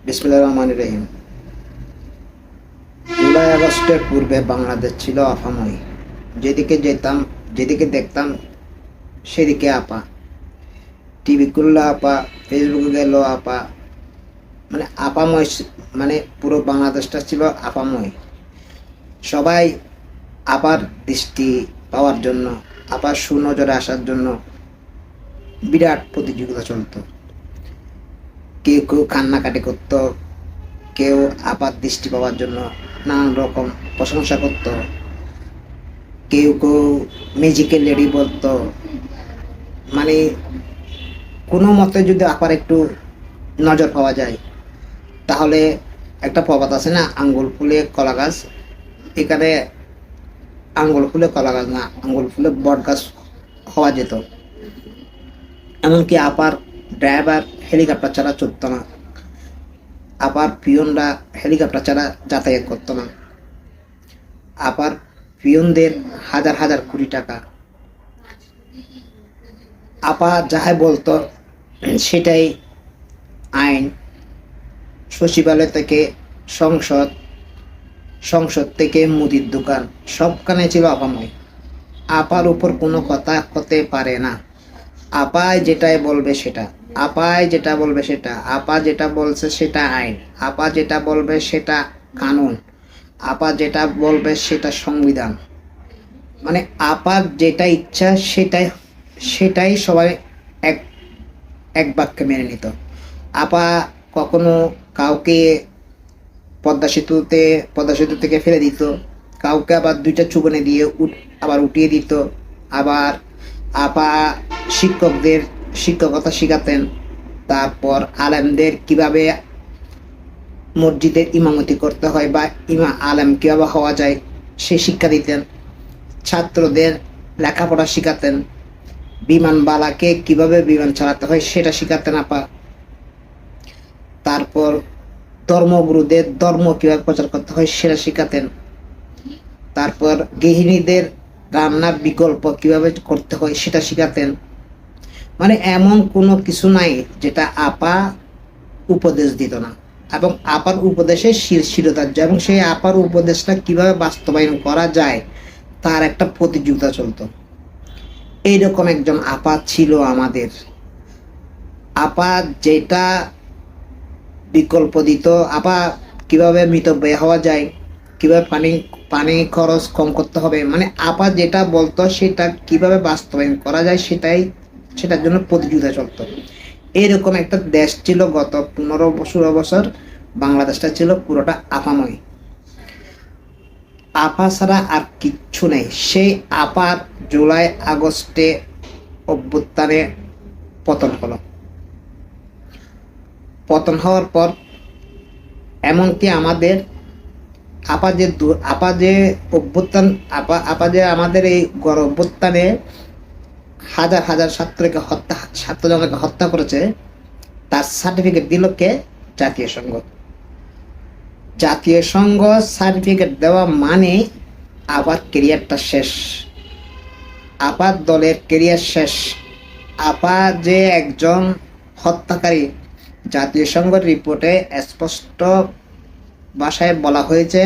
বিসমিল্লাহির রহমানির রহিম। জুলাই আগস্টের পূর্বে বাংলাদেশ ছিল আফাময়। যেদিকে যেতাম, যেদিকে দেখতাম সেদিকে আপা। টিভি খুললো আপা, ফেসবুকে গেল আপা, মানে আপাময়। মানে পুরো বাংলাদেশটা ছিল আপাময়। সবাই আপার দৃষ্টি পাওয়ার জন্য, আপার সুনজরে আসার জন্য বিরাট প্রতিযোগিতা চলতো। কেউ কেউ কান্নাকাটি করতো, কেউ আপাত দৃষ্টি পাওয়ার জন্য নানান রকম প্রশংসা করত, কেউ কেউ ম্যাজিক্যাল লেডি বলতো। মানে কোনো মতে যদি আপার একটু নজর পাওয়া যায়, তাহলে একটা প্রবাদ আছে না, আঙ্গুল ফুলে কলা গাছ। এখানে আঙ্গুল ফুলে কলা গাছ না, আঙ্গুল ফুলে বট গাছ হওয়া যেত। এমনকি আপার ড্রাইভার হেলিকপ্টার ছাড়া চলতো না, আপার পিয়নরা হেলিকপ্টার ছাড়া যাতায়াত করতো না। আপার পিয়নদের হাজার হাজার কোটি টাকা। আপা যাহাই বলতো সেটাই আইন। সচিবালয় থেকে সংসদ, সংসদ থেকে মুদির দোকান, সবখানে ছিল আপাময়। আপার উপর কোনো কথা হতে পারে না। আপায় যেটাই বলবে সেটা, আপায় যেটা বলবে সেটা, আপা যেটা বলছে সেটা আইন, আপা যেটা বলবে সেটা কানুন, আপা যেটা বলবে সেটা সংবিধান। মানে আপার যেটা ইচ্ছা সেটাই সেটাই সবাই এক এক বাক্যে মেনে নিত। আপা কখনো কাউকে পদ্মা সেতু থেকে ফেলে দিত, কাউকে আবার দুইটা চুবনে দিয়ে আবার উঠিয়ে দিত। আবার আপা শিক্ষকদের শিক্ষকতা শিখাতেন। তারপর আলেমদের কিভাবে মসজিদের ইমামতি করতে হয় বা আলেম কিভাবে হওয়া যায় সে শিক্ষা দিতেন। ছাত্রদের লেখাপড়া শিখাতেন। বিমানবালাকে কিভাবে বিমান চালাতে হয় সেটা শিখাতেন আপা। তারপর ধর্মগুরুদের ধর্ম কিভাবে প্রচার করতে হয় সেটা শিখাতেন। তারপর গৃহিণীদের রান্নার বিকল্প কিভাবে করতে হয় সেটা শিখাতেন। মানে এমন কোনো কিছু নাই যেটা আপা উপদেশ দিত না, এবং আপার উপদেশে শিরোধার্য, এবং সেই আপার উপদেশটা কিভাবে বাস্তবায়ন করা যায় তার একটা প্রতিযোগিতা চলতো। এইরকম একজন আপা ছিল আমাদের। আপা যেটা বিকল্প দিত, আপা কিভাবে মিতব্যয় হওয়া যায়, কিভাবে পানি খরচ কম করতে হবে, মানে আপা যেটা বলতো সেটা কিভাবে বাস্তবায়ন করা যায় সেটার জন্য প্রতিযোগিতা চলতো। এইরকম একটা দেশ ছিল। গত 15-16 বছর বাংলাদেশটা ছিল পুরোটা আপাময়। আপা ছাড়া আর কিচ্ছু নেই। সেই আপার জুলাই আগস্টে অভ্যুত্থানে পতন হলো। পতন হওয়ার পর এমনকি আমাদের আপা যে অভ্যুত্থান, আপা যে আমাদের এই গণ অভ্যুত্থানে হাজার হাজার ছাত্রজনকে হত্যা করেছে, তার সার্টিফিকেট দিল কে? জাতীয় সংঘ। জাতীয় সংঘ সার্টিফিকেট দেওয়া মানে আপার কেরিয়ারটা শেষ, আপার দলের কেরিয়ার শেষ। আপা যে একজন হত্যাকারী, জাতীয় সংঘের রিপোর্টে স্পষ্ট ভাষায় বলা হয়েছে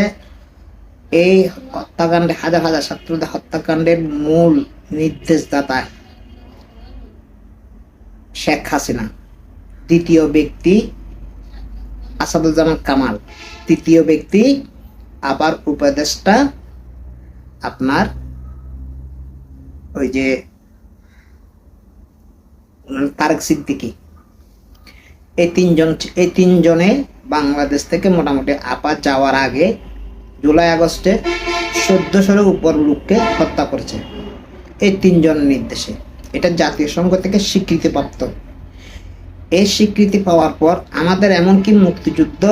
এই হত্যাকাণ্ডে, হাজার হাজার ছাত্রদের হত্যাকাণ্ডের মূল নির্দেশদাতা শেখ হাসিনা, দ্বিতীয় ব্যক্তি আসাদুজ্জামান কামাল, তৃতীয় ব্যক্তি আবার উপদেষ্টা আপনার ওই যে তারেক সিদ্দিকী। এই তিনজনে বাংলাদেশ থেকে মোটামুটি আপা যাওয়ার আগে জুলাই আগস্টে 1400-এর উপর লোককে হত্যা করেছে এই তিনজনের নির্দেশে। এটা জাতীয় সংঘ থেকে স্বীকৃতিপ্রাপ্ত। এই স্বীকৃতি পাওয়ার পর আমাদের এমনকি মুক্তিযুদ্ধ,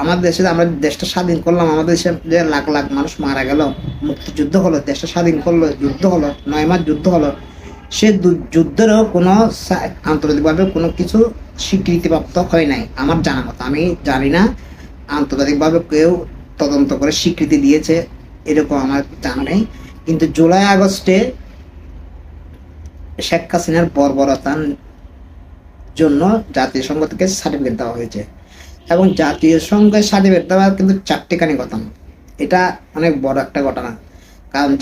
আমাদের দেশে আমরা দেশটা স্বাধীন করলাম, আমাদের দেশে যে লাখ লাখ মানুষ মারা গেল, মুক্তিযুদ্ধ হলো, দেশটা স্বাধীন করলো, যুদ্ধ হলো, 9 মাস যুদ্ধ হলো, সে যুদ্ধেরও কোনো আন্তর্জাতিকভাবে কোনো কিছু স্বীকৃতিপ্রাপ্ত হয় নাই আমার জানা মতো। আমি জানি না আন্তর্জাতিকভাবে কেউ তদন্ত করে স্বীকৃতি দিয়েছে, এরকম আমার জানা নেই। কিন্তু জুলাই আগস্টে শেখ হাসিনার বর্বরতার জন্য জাতীয় সংঘ থেকে সার্টিফিকেট দেওয়া হয়েছে। এবং জাতীয় সংঘের সাথে বেরতে পারা কিন্তু চারটিখানি ঘটনা। এটা অনেক বড় একটা ঘটনা। কারণ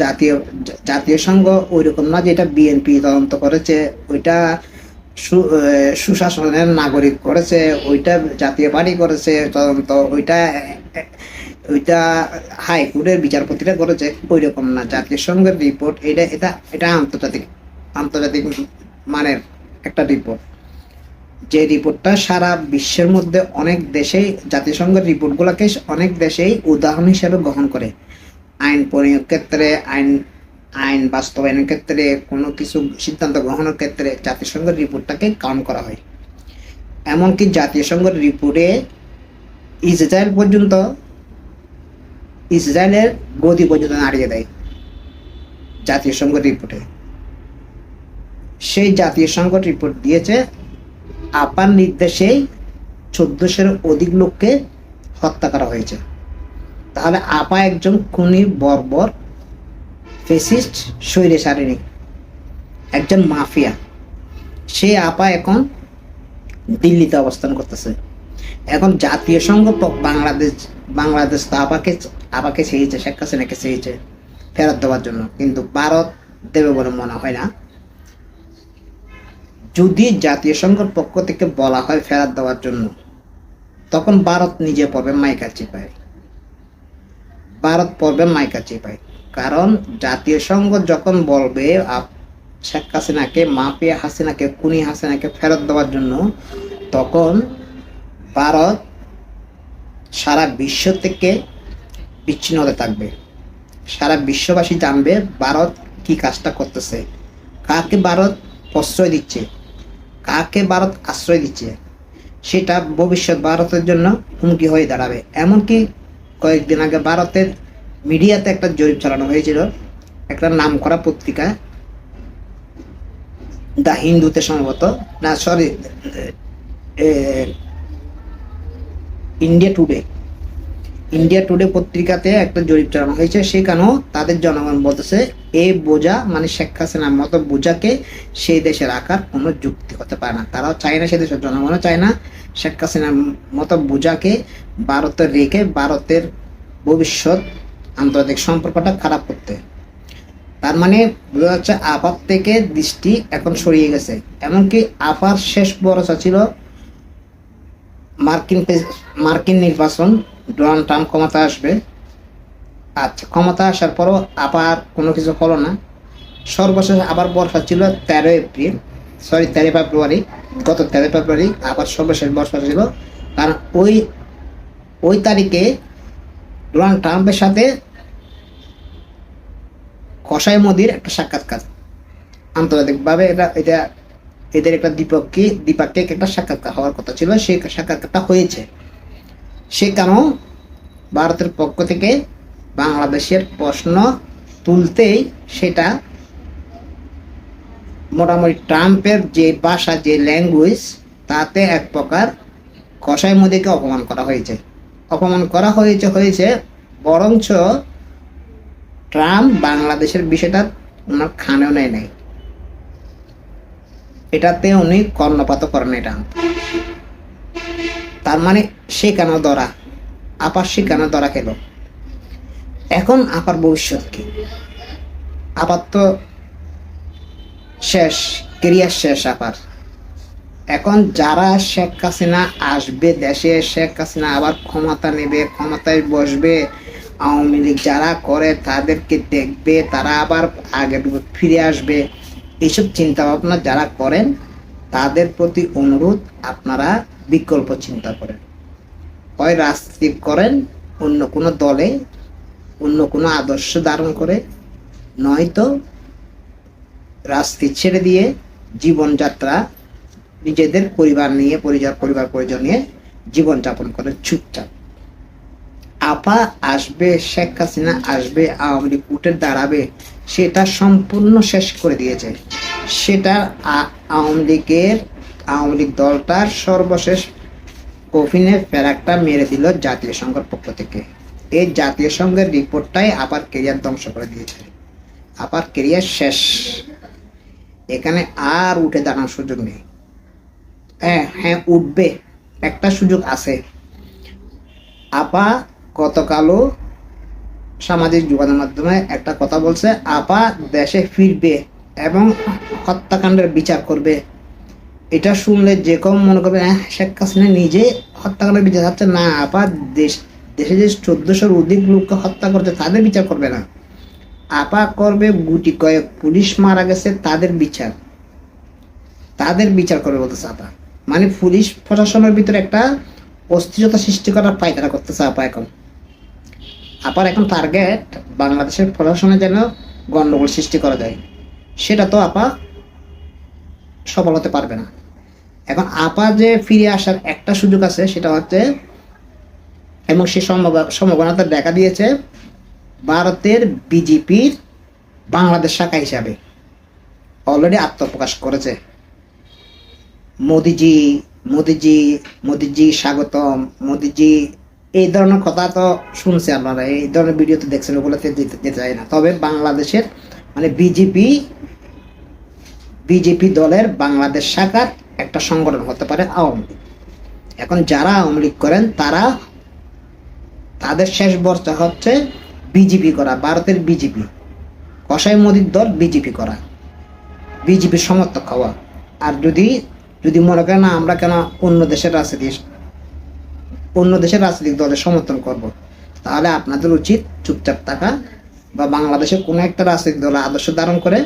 জাতীয় সংঘ ওই রকম না যেটা বিএনপি তদন্ত করেছে, ওইটা সুশাসনের নাগরিক করেছে, ওইটা জাতীয় পার্টি করেছে তদন্ত, ওইটা ওইটা হাইকোর্টের বিচারপতিরা করেছে, ওই রকম না। জাতীয় সংঘের রিপোর্ট এটা এটা এটা আন্তর্জাতিক আন্তর্জাতিক মানের একটা রিপোর্ট, যে রিপোর্টটা সারা বিশ্বের মধ্যে অনেক দেশেই জাতিসংঘের রিপোর্টগুলোকে অনেক দেশেই উদাহরণ হিসেবে গ্রহণ করে। আইন প্রয়োগ ক্ষেত্রে, আইন বাস্তবায়নের ক্ষেত্রে, কোনো কিছু সিদ্ধান্ত গ্রহণের ক্ষেত্রে জাতিসংঘের রিপোর্টটাকে কাউন্ট করা হয়। এমনকি জাতিসংঘের রিপোর্টে ইসরায়েলের গদি পর্যন্ত নাড়িয়ে দেয় জাতিসংঘের রিপোর্টে। সেই জাতীয় সংঘ রিপোর্ট দিয়েছে আপার নির্দেশেই 1400-এর অধিক লোককে হত্যা করা হয়েছে। তাহলে আপা একজন খুনি, বর্বর, ফেসিস্ট, স্বৈরাচারী, একজন মাফিয়া। সেই আপা এখন দিল্লিতে অবস্থান করতেছে। এখন জাতীয় সংঘ বাংলাদেশ তো আপাকে চেয়েছে, শেখ হাসিনাকে চেয়েছে ফেরত দেওয়ার জন্য, কিন্তু ভারত দেবে বলে মনে হয় না। যদি জাতীয় সংঘের পক্ষ থেকে বলা হয় ফেরত দেওয়ার জন্য, তখন ভারত নিজে পড়বে মাইকা চিপায়। কারণ জাতীয় সংঘ যখন বলবে শেখ হাসিনাকে, মাফিয়া হাসিনাকে, খুনি হাসিনাকে ফেরত দেওয়ার জন্য, তখন ভারত সারা বিশ্ব থেকে বিচ্ছিন্ন হতে থাকবে। সারা বিশ্ববাসী জানবে ভারত কি কাজটা করতেছে, কাকে ভারত প্রশ্রয় দিচ্ছে, কাকে ভারত আশ্রয় দিচ্ছে। সেটা ভবিষ্যৎ ভারতের জন্য হুমকি হয়ে দাঁড়াবে। এমনকি কয়েকদিন আগে ভারতের মিডিয়াতে একটা জরিপ চালানো হয়েছিল, একটা নামকরা পত্রিকা দ্য হিন্দুতে সম্ভবত, না সরি, ইন্ডিয়া টুডে পত্রিকাতে একটা জরিপ চালানো হয়েছে। সেখানেও তাদের জনগণ বলতেছে এই বোঝা, মানে শেখ হাসিনার মতো বোঝাকে সেই দেশে রাখার কোনো যুক্তি হতে পারে না। তারাও চায় না, সে দেশের জনগণও চায় না শেখ হাসিনার মতো বোঝাকে ভারতে রেখে ভারতের ভবিষ্যৎ আন্তর্জাতিক সম্পর্কটা খারাপ করতে। তার মানে বোঝা যাচ্ছে আপার থেকে দৃষ্টি এখন সরিয়ে গেছে। এমনকি আপার শেষ ভরসা ছিল মার্কিন নির্বাচন, ডোনাল্ড ট্রাম্প ক্ষমতা আসবে। আচ্ছা, ক্ষমতা আসার পরও আবার কোনো কিছু হলো না। সর্বশেষ আবার বর্ষা ছিল 13 ফেব্রুয়ারি, গত 13 ফেব্রুয়ারি আবার সর্বশেষ বর্ষা ছিল। কারণ ওই তারিখে ডোনাল্ড ট্রাম্পের সাথে কসাই মোদির একটা সাক্ষাৎকার, আন্তর্জাতিকভাবে এটা এদের একটা দ্বিপাক্ষিক একটা সাক্ষাৎকার হওয়ার কথা ছিল। সেই সাক্ষাৎকারটা হয়েছে। সে কারণ ভারতের পক্ষ থেকে বাংলাদেশের প্রশ্ন তুলতেই সেটা মোটামুটি ট্রাম্পের যে ভাষা, যে ল্যাঙ্গুয়েজ, তাতে এক প্রকার কসাই মোদিকে অপমান করা হয়েছে। বরঞ্চ ট্রাম্প বাংলাদেশের বিষয়টা ওনার খানেও নেয় নাই, এটাতে উনি কর্ণপাত করেন এটা। তার মানে সেখানে ধরা, আপার সেখানে ধরা খেল। এখন আপার ভবিষ্যৎ কি? আপার তো শেষ, কেরিয়ার শেষ আপার। এখন যারা শেখ হাসিনা আসবে দেশে, শেখ হাসিনা আবার ক্ষমতা নেবে, ক্ষমতায় বসবে, আওয়ামী লীগ যারা করে তাদেরকে দেখবে, তারা আবার আগে ফিরে আসবে, এইসব চিন্তা ভাবনা যারা করেন তাদের প্রতি অনুরোধ, আপনারা বিকল্প চিন্তা করেন। হয় রাজনীতি করেন অন্য কোনো দলে, অন্য কোনো আদর্শ ধারণ করে, নয়তো রাজনীতি ছেড়ে দিয়ে জীবনযাত্রা নিজেদের পরিবার পরিজন নিয়ে জীবনযাপন করেন চুপচাপ। আপা আসবে, শেখ হাসিনা আসবে, আওয়ামী লীগ উঠে দাঁড়াবে, সেটা সম্পূর্ণ শেষ করে দিয়েছে। সেটা আওয়ামী লীগ দলটার সর্বশেষ কফিনে ফেরাকটা মেরে দিল জাতীয় সংঘের পক্ষ থেকে। এই জাতীয় সংঘের রিপোর্টটাই আপার কেরিয়ার ধ্বংস করে দিয়েছে। আপার কেরিয়ার শেষ, এখানে আর উঠে দাঁড়ানোর সুযোগ নেই। হ্যাঁ, উঠবে, একটা সুযোগ আছে, আপা গতকালও সামাজিক যোগাযোগ মাধ্যমে একটা কথা বলছে, আপা দেশে ফিরবে এবং হত্যাকাণ্ডের বিচার করবে। এটা শুনলে যে কেউ মনে করবে শেখ হাসিনা নিজে হত্যাকাণ্ডের বিচার হচ্ছে না, আপা দেশে যে 1400-র অধিক লোককে হত্যা করছে তাদের বিচার করবে না, আপা করবে গুটি কয়েক পুলিশ মারা গেছে তাদের বিচার করবে বলতেছে আপা। মানে পুলিশ প্রশাসনের ভিতরে একটা অস্থিরতা সৃষ্টি করার পায়তারা করতেছে আপা। আপার এখন টার্গেট বাংলাদেশের প্রশাসনে যেন গন্ডগোল সৃষ্টি করা যায়, সেটা তো আপা সফল হতে পারবে না। এখন আপা যে ফিরে আসার একটা সুযোগ আছে, সেটা হচ্ছে, এবং সে সম্ভাবনাটা দেখা দিয়েছে ভারতের বিজেপির বাংলাদেশ শাখা হিসাবে অলরেডি আত্মপ্রকাশ করেছে। মোদিজি স্বাগতম, মোদিজি, এই ধরনের কথা তো শুনছে আপনারা, এই ধরনের ভিডিও তো দেখছেন, ওগুলোতে যেতে চাই না। তবে বাংলাদেশের মানে বিজেপি দলের বাংলাদেশ শাখার একটা সংগঠন হতে পারে আওয়ামী লীগ। এখন যারা আওয়ামী লীগ করেন তাদের শেষ বর্ষা হচ্ছে বিজেপি করা, ভারতের বিজেপি, কসাই মোদির দল বিজেপি করা, বিজেপির সমর্থক হওয়া। আর যদি মনে করেন না আমরা কেন অন্য দেশের রাজনৈতিক দলের সমর্থন করব, তাহলে আপনাদের উচিত চুপচাপ থাকা বা বাংলাদেশের কোনো একটা রাজনৈতিক দলের আদর্শ ধারণ করে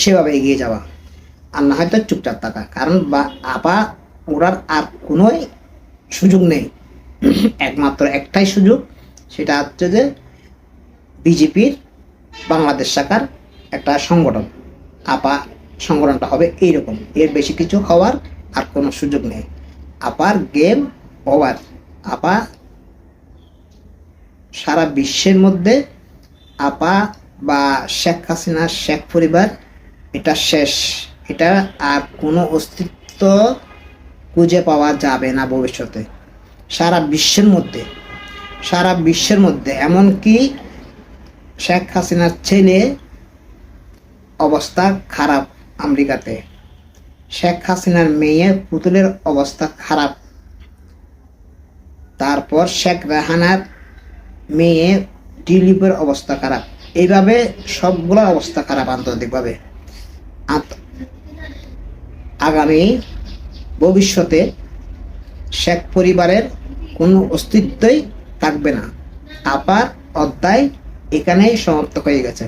সেভাবে এগিয়ে যাওয়া, আর না হয়তো চুপচাপ থাকা। কারণ আপা ওরার আর কোনো সুযোগ নেই, একমাত্র একটাই সুযোগ, সেটা হচ্ছে যে বিজেপির বাংলাদেশ শাখার একটা সংগঠন। আপা সংগঠনটা হবে এইরকম, এর বেশি কিছু হওয়ার আর কোনো সুযোগ নেই। আপার গেম ওভার। আপা সারা বিশ্বের মধ্যে আপা বা শেখ হাসিনা শেখ পরিবার এটা শেষ, এটা আর কোনো অস্তিত্ব খুঁজে পাওয়া যাবে না ভবিষ্যতে সারা বিশ্বের মধ্যে। এমনকি শেখ হাসিনার ছেলে অবস্থা খারাপ আমেরিকাতে, শেখ হাসিনার মেয়ে পুতুলের অবস্থা খারাপ, তারপর শেখ রেহানার মেয়ে টিউলিপের অবস্থা খারাপ, এইভাবে সবগুলোর অবস্থা খারাপ আন্তর্জাতিকভাবে। আগামী ভবিষ্যতে শেখ পরিবারের কোনো অস্তিত্বই থাকবে না। আপার অধ্যায় এখানেই সমাপ্ত হয়ে গেছে।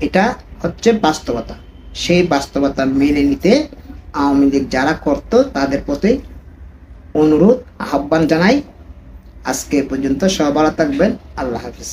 এটা হচ্ছে বাস্তবতা। সেই বাস্তবতা মেনে নিতে আওয়ামী লীগ যারা করত তাদের প্রতি অনুরোধ, আহ্বান জানাই। আজকে পর্যন্ত সবাই ভালো থাকবেন। আল্লাহ হাফিজ।